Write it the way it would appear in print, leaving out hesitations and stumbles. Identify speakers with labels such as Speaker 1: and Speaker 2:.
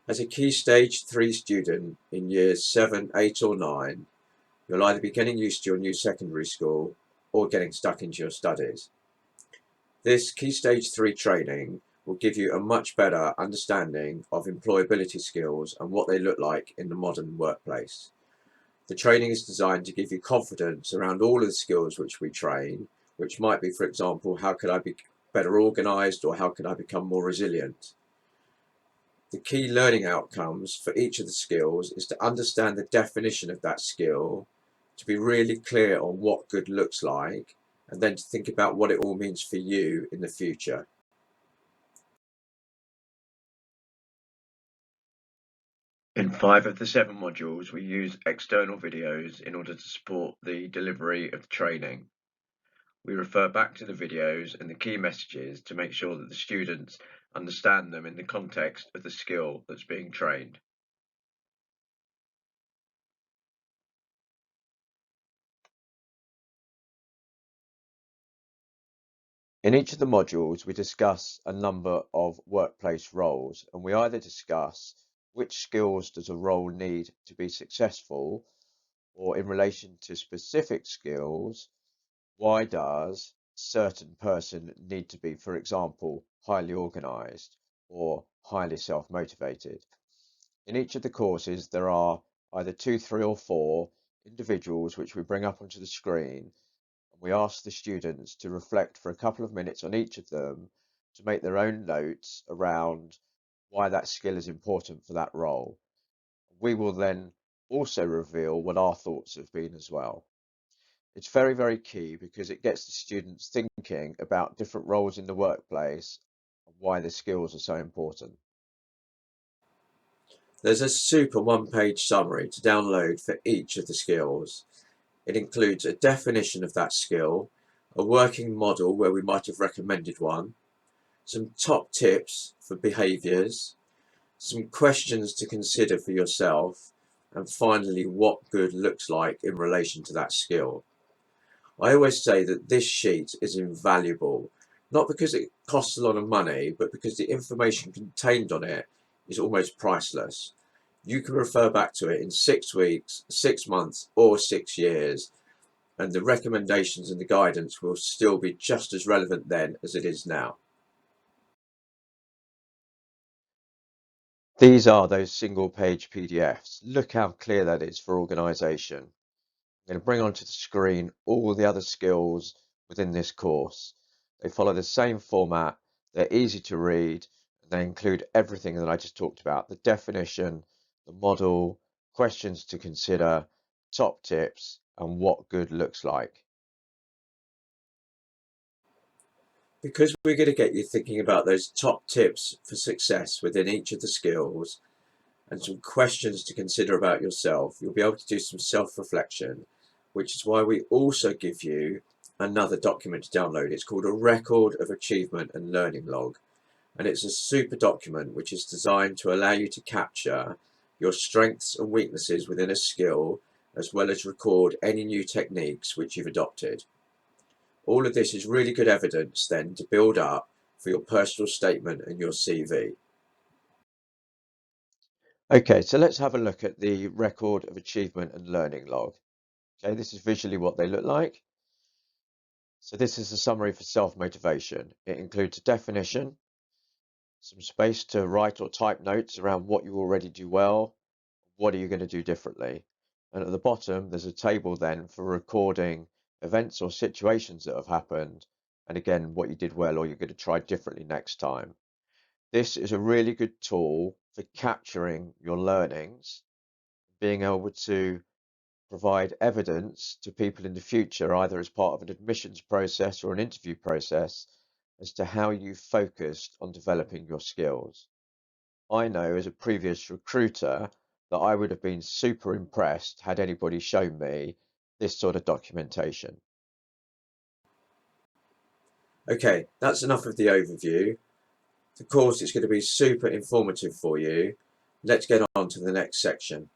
Speaker 1: As a Key Stage 3 student in years 7, 8 or 9, you'll either be getting used to your new secondary school or getting stuck into your studies. This Key Stage 3 training will give you a much better understanding of employability skills and what they look like in the modern workplace. The training is designed to give you confidence around all of the skills which we train, which might be, for example, how could I be better organised, or how could I become more resilient? The key learning outcomes for each of the skills is to understand the definition of that skill, to be really clear on what good looks like, and then to think about what it all means for you in the future.
Speaker 2: In 5 of the 7 modules, we use external videos in order to support the delivery of the training. We refer back to the videos and the key messages to make sure that the students understand them in the context of the skill that's being trained. In each of the modules, we discuss a number of workplace roles, and we either discuss which skills does a role need to be successful, or in relation to specific skills, why does a certain person need to be, for example, highly organised or highly self-motivated. In each of the courses, there are either 2, 3 or 4 individuals which we bring up onto the screen. We ask the students to reflect for a couple of minutes on each of them to make their own notes around why that skill is important for that role. We will then also reveal what our thoughts have been as well. It's very, very key because it gets the students thinking about different roles in the workplace and why the skills are so important.
Speaker 1: There's a super one-page summary to download for each of the skills. It includes a definition of that skill, a working model where we might have recommended one, some top tips for behaviours, some questions to consider for yourself, and finally what good looks like in relation to that skill. I always say that this sheet is invaluable, not because it costs a lot of money, but because the information contained on it is almost priceless. You can refer back to it in 6 weeks, 6 months, or 6 years, and the recommendations and the guidance will still be just as relevant then as it is now.
Speaker 2: These are those single-page PDFs. Look how clear that is for organisation. I'm going to bring onto the screen all the other skills within this course. They follow the same format, they're easy to read, and they include everything that I just talked about: the definition, the model, questions to consider, top tips, and what good looks like.
Speaker 1: Because we're going to get you thinking about those top tips for success within each of the skills and some questions to consider about yourself, you'll be able to do some self-reflection, which is why we also give you another document to download. It's called a Record of Achievement and Learning Log, and it's a super document which is designed to allow you to capture your strengths and weaknesses within a skill, as well as record any new techniques which you've adopted. All of this is really good evidence then to build up for your personal statement and your CV.
Speaker 2: Okay, so let's have a look at the Record of Achievement and Learning Log. Okay, this is visually what they look like. So this is a summary for self-motivation. It includes a definition, some space to write or type notes around what you already do well, what are you going to do differently. And at the bottom, there's a table then for recording events or situations that have happened, and again, what you did well or you're going to try differently next time. This is a really good tool for capturing your learnings, being able to provide evidence to people in the future, either as part of an admissions process or an interview process, as to how you focused on developing your skills. I know as a previous recruiter that I would have been super impressed had anybody shown me this sort of documentation.
Speaker 1: Okay, that's enough of the overview. The course is going to be super informative for you. Let's get on to the next section.